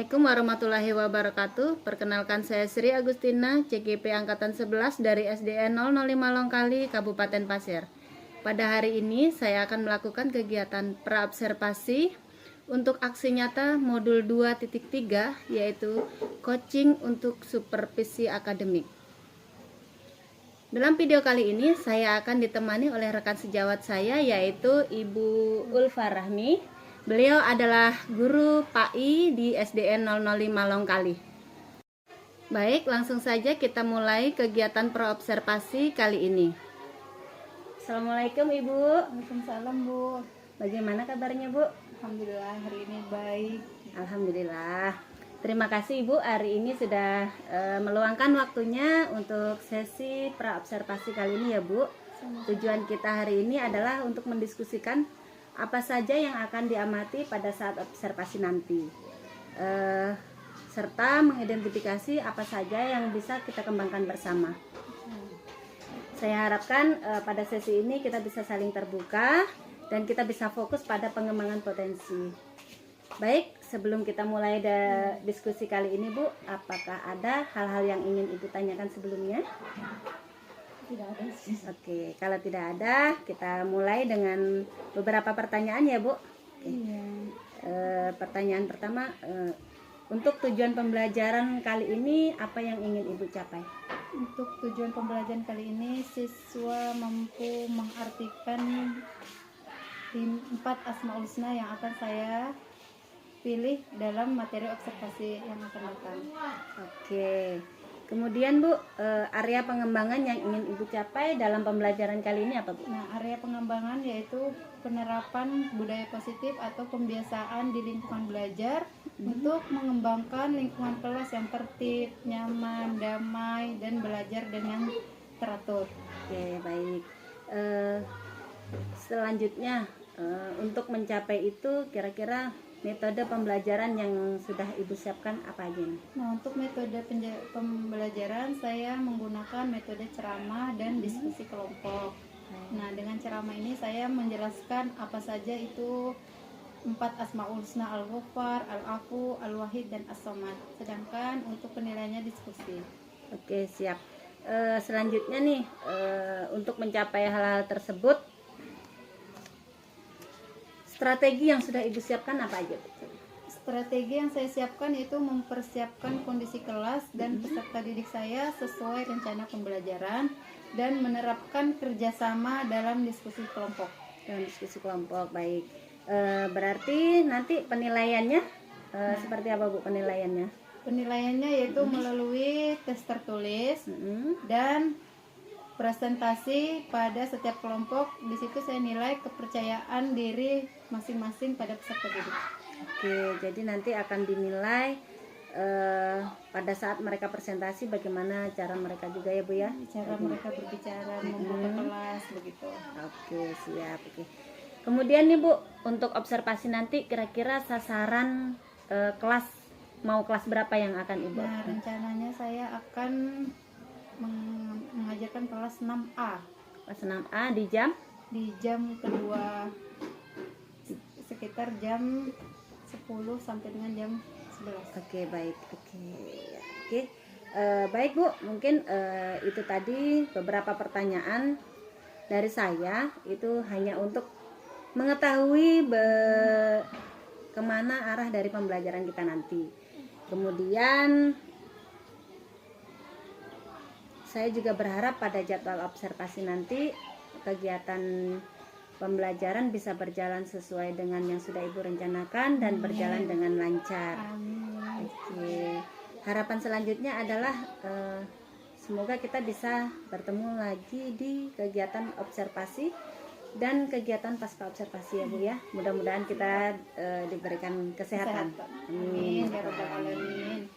Assalamualaikum warahmatullahi wabarakatuh. Perkenalkan saya Sri Agustina, CGP Angkatan 11 dari SDN 005 Longkali, Kabupaten Pasir. Pada hari ini saya akan melakukan kegiatan praobservasi untuk aksi nyata modul 2.3, yaitu coaching untuk supervisi akademik. Dalam video kali ini saya akan ditemani oleh rekan sejawat saya, yaitu Ibu Ulfa Rahmi. Beliau adalah guru PAI di SDN 005 Longkali. Baik, langsung saja kita mulai kegiatan praobservasi kali ini. Assalamualaikum Ibu. Waalaikumsalam Bu. Bagaimana kabarnya Bu? Alhamdulillah hari ini baik. Alhamdulillah. Terima kasih Ibu, hari ini sudah meluangkan waktunya untuk sesi praobservasi kali ini ya Bu. Tujuan kita hari ini adalah untuk mendiskusikan apa saja yang akan diamati pada saat observasi nanti, serta mengidentifikasi apa saja yang bisa kita kembangkan bersama. Saya harapkan pada sesi ini kita bisa saling terbuka dan kita bisa fokus pada pengembangan potensi. Baik, sebelum kita mulai diskusi kali ini Bu, apakah ada hal-hal yang ingin Ibu tanyakan sebelumnya? Tidak ada sih. Oke, kalau tidak ada, kita mulai dengan beberapa pertanyaan ya Bu. Oke. Iya. Pertanyaan pertama, untuk tujuan pembelajaran kali ini apa yang ingin Ibu capai? Untuk tujuan pembelajaran kali ini siswa mampu mengartikan 4 Asmaul Husna yang akan saya pilih dalam materi observasi yang akan datang. Oke. Kemudian Bu, area pengembangan yang ingin Ibu capai dalam pembelajaran kali ini apa Bu? Nah, area pengembangan yaitu penerapan budaya positif atau pembiasaan di lingkungan belajar untuk mengembangkan lingkungan kelas yang tertib, nyaman, damai, dan belajar dengan teratur. Oke, baik. Selanjutnya, untuk mencapai itu kira-kira metode pembelajaran yang sudah Ibu siapkan apa aja nih? Nah, untuk metode pembelajaran saya menggunakan metode ceramah dan diskusi kelompok. Nah, dengan ceramah ini saya menjelaskan apa saja itu 4 Asmaul Husna, Al-Ghaffar, Al-Afu, Al-Wahid, dan As-Samad. Sedangkan untuk penilaiannya diskusi. Oke, siap. Selanjutnya nih, untuk mencapai hal-hal tersebut, strategi yang sudah Ibu siapkan apa aja? Strategi yang saya siapkan yaitu mempersiapkan kondisi kelas dan peserta didik saya sesuai rencana pembelajaran dan menerapkan kerjasama dalam diskusi kelompok. Dalam diskusi kelompok, baik. Berarti nanti penilaiannya seperti apa Bu penilaiannya? Penilaiannya yaitu melalui tes tertulis dan presentasi pada setiap kelompok. Di situ saya nilai kepercayaan diri masing-masing pada peserta didik. Oke, jadi nanti akan dinilai pada saat mereka presentasi bagaimana cara mereka juga ya Bu ya? Cara mereka berbicara, membuka kelas begitu. Oke, siap. Oke. Kemudian nih Bu, untuk observasi nanti kira-kira sasaran kelas, mau kelas berapa yang akan Ibu? Nah, rencananya saya akan mengajarkan kelas 6A. Kelas 6A di jam? Di jam kedua sekitar jam 10 sampai dengan jam 11. Oke, baik. Oke. Baik Bu, mungkin itu tadi beberapa pertanyaan dari saya, itu hanya untuk mengetahui kemana arah dari pembelajaran kita nanti. Kemudian saya juga berharap pada jadwal observasi nanti kegiatan pembelajaran bisa berjalan sesuai dengan yang sudah Ibu rencanakan dan berjalan dengan lancar. Oke. Harapan selanjutnya adalah semoga kita bisa bertemu lagi di kegiatan observasi dan kegiatan pasca observasi ya Bu ya. Mudah-mudahan kita diberikan kesehatan. Amin ya rabbal alamin.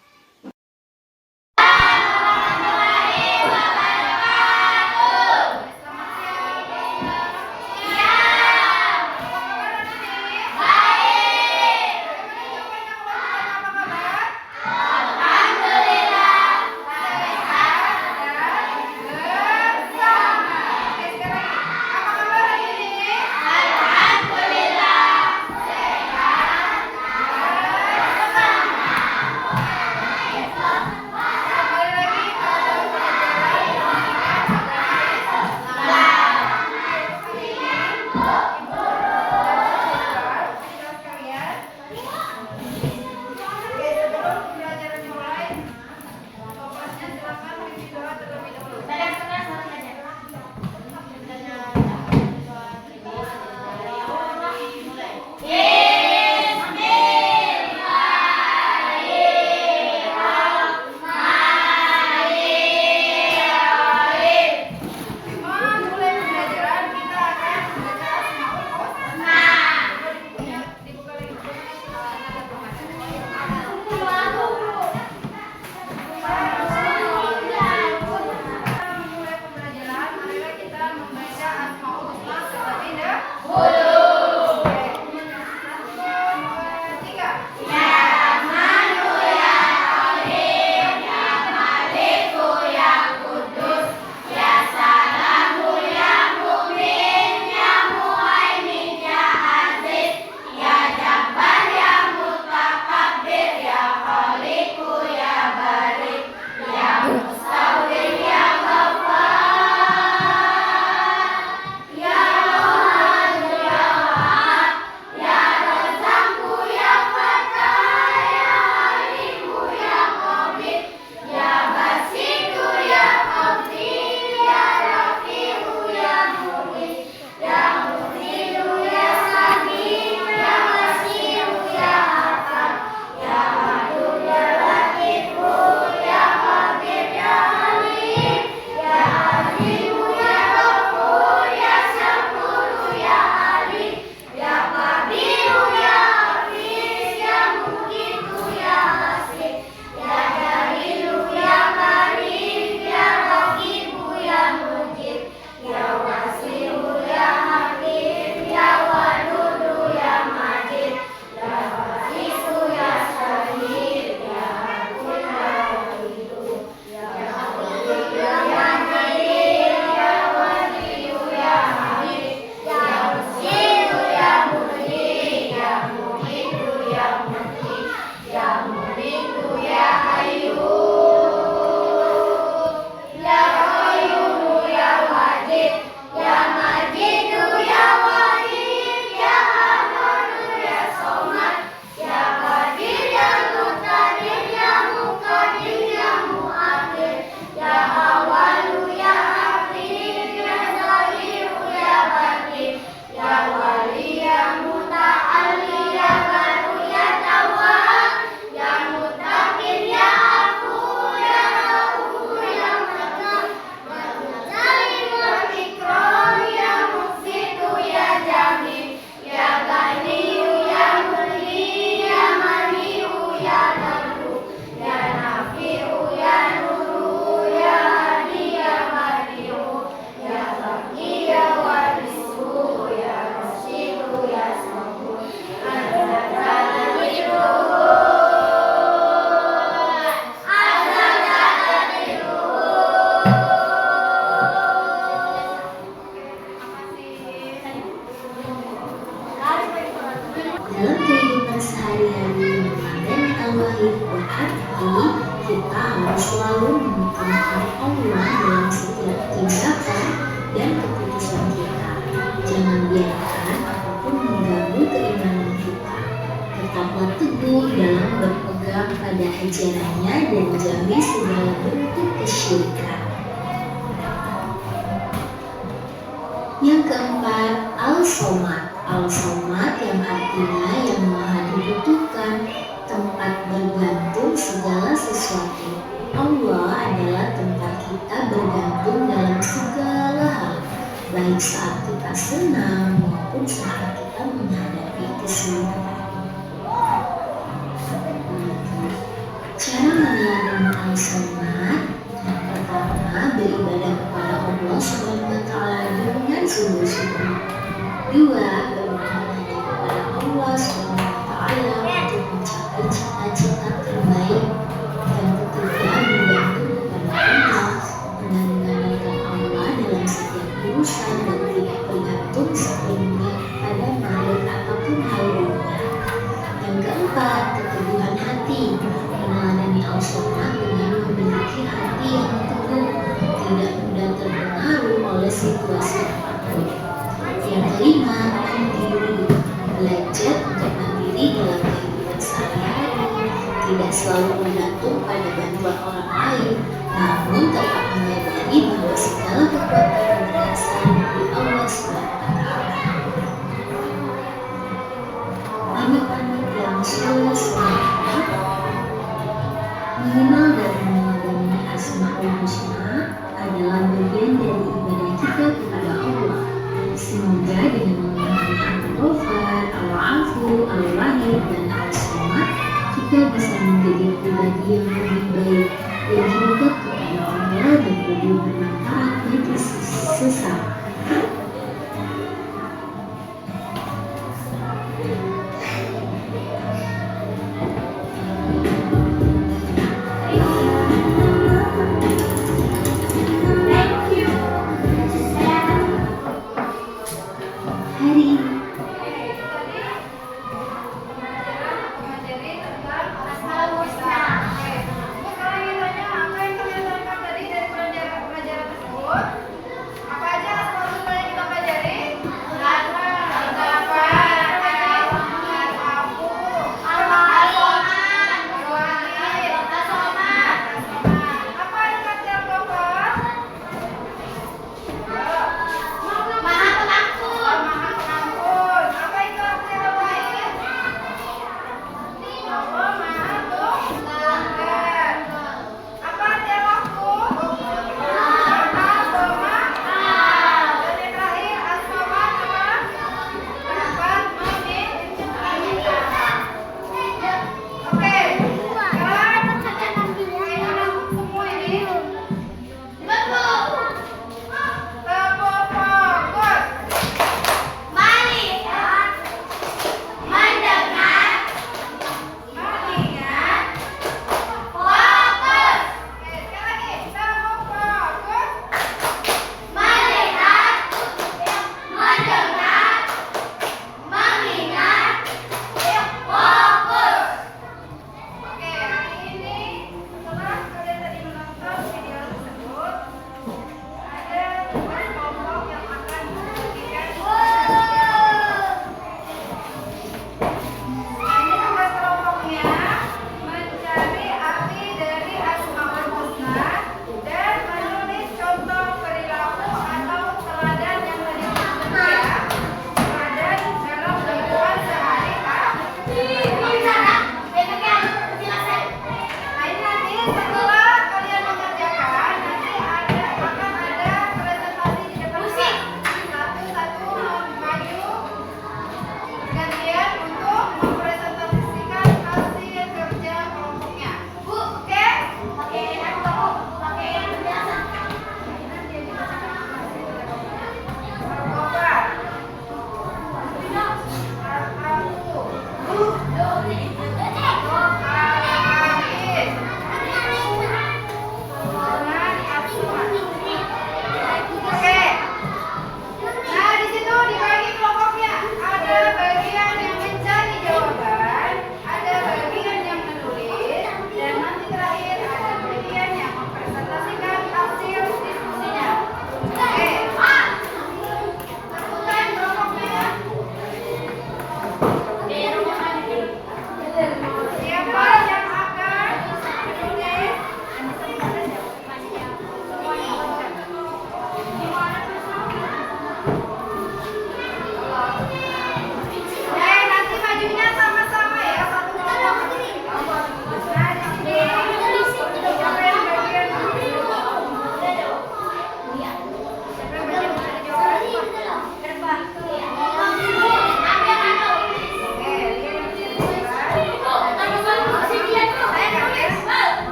selalu mengutamakan Allah dalam setiap tindakan dan keputusan kita. Jangan biarkan apapun mengganggu keimanan kita. Tetaplah teguh dalam berpegang pada ajarannya dan jauhi segala bentuk kesyirikan. Yang keempat, Al-Somad. Al-Somad yang artinya yang maha dibutuhkan, tempat bergantung segala sesuatu. Allah adalah tempat kita bergantung dalam segala hal, baik saat kita senang maupun saat kita menghadapi kesulitan. Cara meneladani Al-Somad, yang pertama beribadah kepada Allah SWT dengan sungguh-sungguh. Dua, bermohon hanya kepada Allah SWT untuk mencapai cita-cita terbaik. Dan ketiga, bergantung kepada Allah, mengandalkan Allah dalam setiap urusan dan tidak bergantung sepenuhnya pada makhluk ataupun hal dunia. Yang keempat, keteguhan hati. Meneladani Al-Somad dengan memiliki hati yang teguh, tidak mudah terpengaruh oleh situasi apapun. Yang kelima, mandiri. Belajar untuk mandiri dalam kehidupan sehari-hari, tidak selalu bergantung pada bantuan orang lain, namun tetap menyadari bahwa segala kekuatan berasal dari Allah SWT. Anak-anak yang soleh mengenal dan meneladani Asmaul Husna adalah bagian dari ibadah kita kepada Allah. Semoga dengan memahami Al-Ghafar, Al-Afu, Al-Wahid, dan Al-Somad, kita bisa menjadi pribadi yang lebih baik, lebih dekat kepada Allah dan lebih bermanfaat bagi sesama. Hari ini Sekarang ditanya apa yang kalian tangkap tadi dari pelajaran tersebut? Apa aja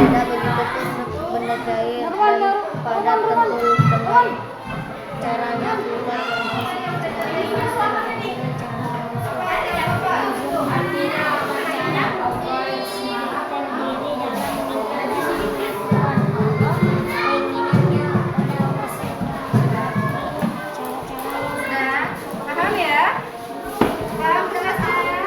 berbeda, begitu pun benda gaib daripada tentu dengan caranya juga Paham ya? Paham jelas ya?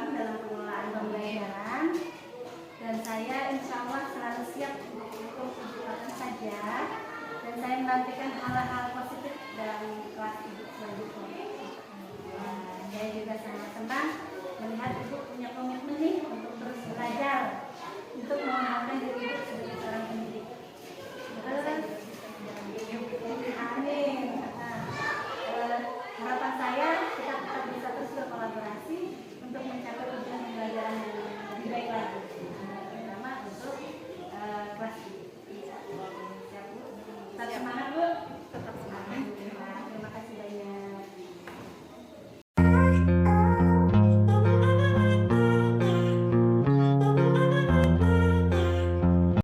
berkembang dalam pengelolaan pembelajaran, dan saya insya Allah selalu siap untuk mendukung Ibu kapan saja, dan saya menantikan hal-hal positif dalam kelas Ibu selanjutnya. Saya juga sangat senang melihat